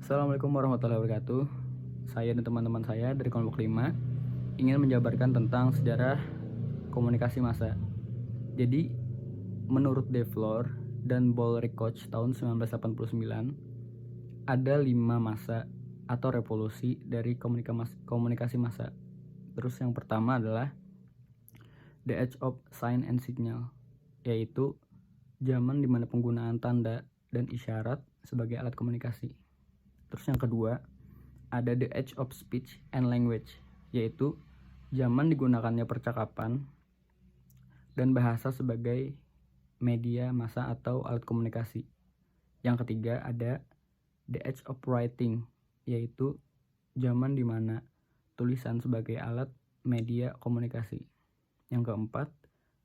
Assalamualaikum warahmatullahi wabarakatuh. Saya dan teman-teman saya dari kelompok 5 ingin menjabarkan tentang sejarah komunikasi massa. Jadi, menurut Devlor dan Bollrickoch tahun 1989, ada 5 massa atau revolusi dari komunikasi massa. Terus yang pertama adalah The Age of Sign and Signal, yaitu zaman di mana penggunaan tanda dan isyarat sebagai alat komunikasi. Terus yang kedua, ada The Age of Speech and Language, yaitu zaman digunakannya percakapan dan bahasa sebagai media massa atau alat komunikasi. Yang ketiga, ada The Age of Writing, yaitu zaman di mana tulisan sebagai alat media komunikasi. Yang keempat,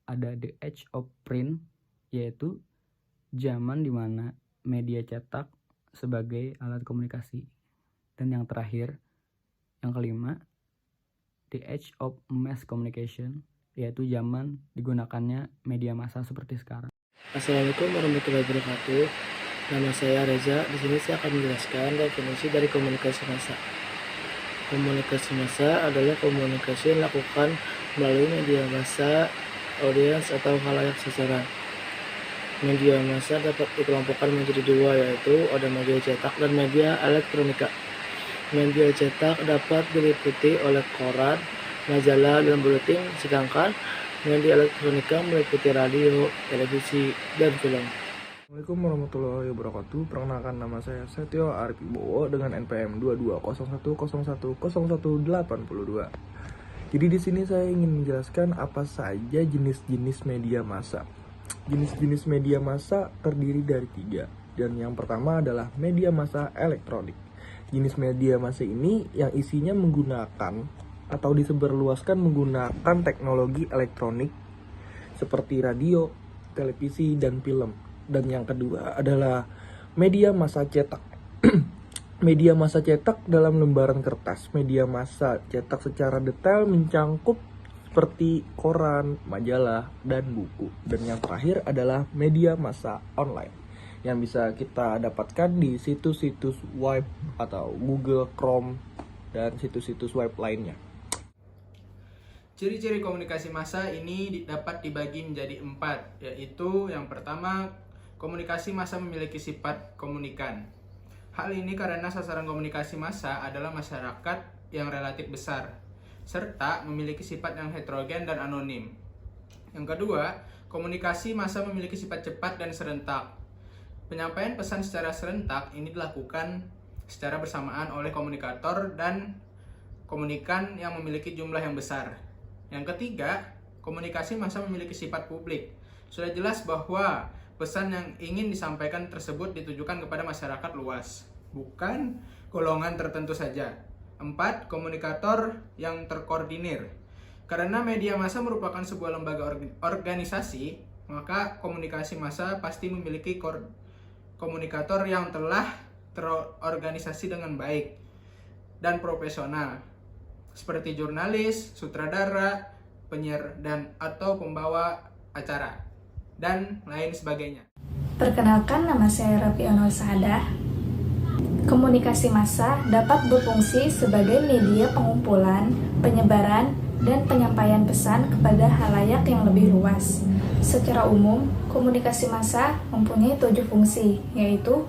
ada The Age of Print, yaitu zaman di mana media cetak sebagai alat komunikasi. Dan yang terakhir, yang kelima, The Age of Mass Communication, yaitu zaman digunakannya media massa seperti sekarang. Assalamualaikum warahmatullahi wabarakatuh. Nama saya Reza. Di sini saya akan menjelaskan definisi dari komunikasi massa. Komunikasi massa adalah komunikasi yang dilakukan melalui media massa, audiens atau khalayak sasaran. Media massa dapat dikelompokkan menjadi dua, yaitu ada media cetak dan media elektronika. Media cetak dapat diliputi oleh koran, majalah, dan buletin, sedangkan media elektronika meliputi radio, televisi, dan film. Assalamualaikum warahmatullahi wabarakatuh. Perkenalkan, nama saya Setio Arif Ibowo dengan NPM 2201010182. Jadi di sini saya ingin menjelaskan apa saja jenis-jenis media massa. Jenis-jenis media massa terdiri dari 3. Dan yang pertama adalah media massa elektronik. Jenis media massa ini yang isinya menggunakan atau disebarluaskan menggunakan teknologi elektronik seperti radio, televisi, dan film. Dan yang kedua adalah media massa cetak. Media massa cetak dalam lembaran kertas. Media massa cetak secara detail mencangkup seperti koran, majalah, dan buku. Dan yang terakhir adalah media massa online yang bisa kita dapatkan di situs-situs web atau Google Chrome dan situs-situs web lainnya. Ciri-ciri komunikasi massa ini dapat dibagi menjadi 4, yaitu yang pertama, komunikasi massa memiliki sifat komunikan. Hal ini karena sasaran komunikasi massa adalah masyarakat yang relatif besar, serta memiliki sifat yang heterogen dan anonim. Yang kedua, komunikasi massa memiliki sifat cepat dan serentak. Penyampaian pesan secara serentak ini dilakukan secara bersamaan oleh komunikator dan komunikan yang memiliki jumlah yang besar. Yang ketiga, komunikasi massa memiliki sifat publik. Sudah jelas bahwa pesan yang ingin disampaikan tersebut ditujukan kepada masyarakat luas, bukan golongan tertentu saja. 4. Komunikator yang terkoordinir. Karena media massa merupakan sebuah lembaga organisasi, maka komunikasi massa pasti memiliki komunikator yang telah terorganisasi dengan baik dan profesional, seperti jurnalis, sutradara, penyiar dan atau pembawa acara, dan lain sebagainya. Perkenalkan, nama saya Rafianul Saadah. Komunikasi massa dapat berfungsi sebagai media pengumpulan, penyebaran, dan penyampaian pesan kepada halayak yang lebih luas. Secara umum, komunikasi massa mempunyai 7 fungsi, yaitu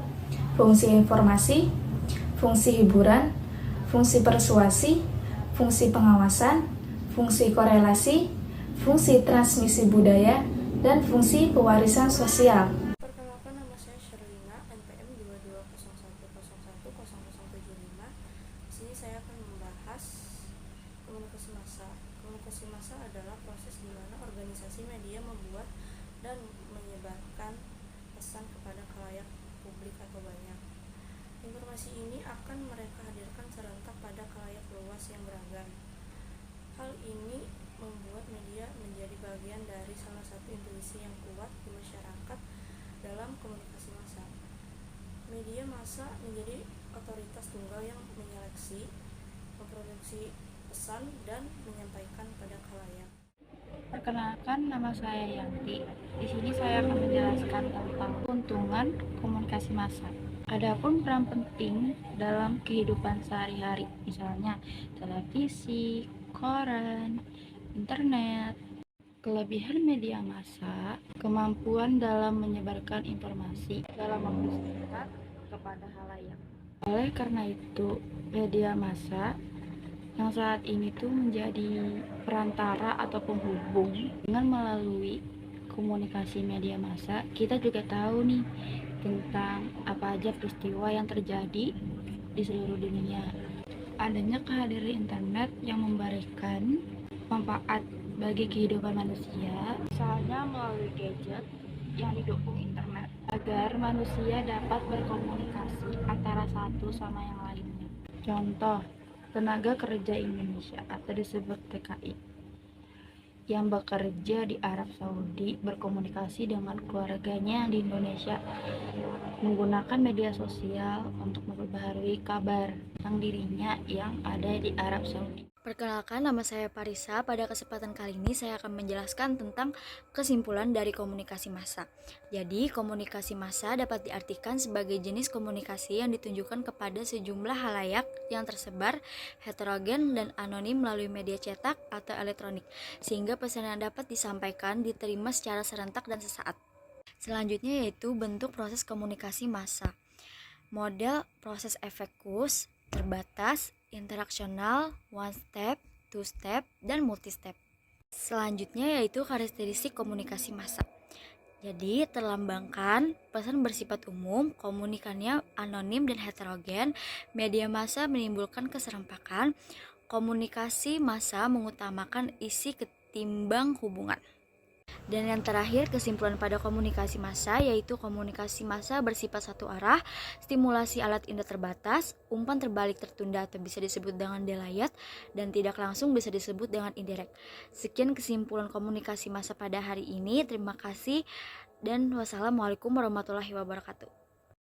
fungsi informasi, fungsi hiburan, fungsi persuasi, fungsi pengawasan, fungsi korelasi, fungsi transmisi budaya, dan fungsi pewarisan sosial. Perkenalkan, nama saya Sherlina, NPM 2201010075. Di sini saya akan membahas komunikasi massa. Komunikasi massa adalah proses di mana organisasi media membuat dan menyebarkan pesan kepada khalayak publik atau banyak. Informasi ini akan mereka hadirkan serentak pada khalayak luas yang beragam. Hal ini membuat media menjadi bagian dari salah satu intuisi yang kuat di masyarakat dalam komunikasi massa. Media massa menjadi otoritas tunggal yang menyeleksi, memproduksi pesan, dan menyampaikan pada khalayak. Perkenalkan, nama saya Yanti. Di sini saya akan menjelaskan tentang keuntungan komunikasi massa. Adapun peran penting dalam kehidupan sehari-hari, misalnya televisi, koran, internet. Kelebihan media massa, kemampuan dalam menyebarkan informasi dalam waktu singkat kepada halayak. Oleh karena itu, media massa yang saat ini tuh menjadi perantara atau penghubung. Dengan melalui komunikasi media massa, kita juga tahu nih tentang apa aja peristiwa yang terjadi di seluruh dunia. Adanya kehadiran internet yang memberikan manfaat bagi kehidupan manusia, misalnya melalui gadget yang didukung internet, agar manusia dapat berkomunikasi antara satu sama yang lainnya. Contoh, tenaga kerja Indonesia atau disebut TKI yang bekerja di Arab Saudi berkomunikasi dengan keluarganya di Indonesia menggunakan media sosial untuk memperbaharui kabar tentang dirinya yang ada di Arab Saudi. Perkenalkan, nama saya Parisa. Pada kesempatan kali ini saya akan menjelaskan tentang kesimpulan dari komunikasi massa. Jadi, komunikasi massa dapat diartikan sebagai jenis komunikasi yang ditunjukkan kepada sejumlah halayak yang tersebar, heterogen, dan anonim melalui media cetak atau elektronik, sehingga pesan yang dapat disampaikan diterima secara serentak dan sesaat. Selanjutnya yaitu bentuk proses komunikasi massa. Model proses efekus, terbatas, interaksional, one step, two step, dan multi step. Selanjutnya yaitu karakteristik komunikasi massa. Jadi terlambangkan pesan bersifat umum, komunikannya anonim dan heterogen, media massa menimbulkan keserempakan, komunikasi massa mengutamakan isi ketimbang hubungan. Dan yang terakhir, kesimpulan pada komunikasi massa yaitu komunikasi massa bersifat satu arah, stimulasi alat indera terbatas, umpan terbalik tertunda atau bisa disebut dengan delayat, dan tidak langsung bisa disebut dengan indirect. Sekian kesimpulan komunikasi massa pada hari ini. Terima kasih dan wassalamualaikum warahmatullahi wabarakatuh.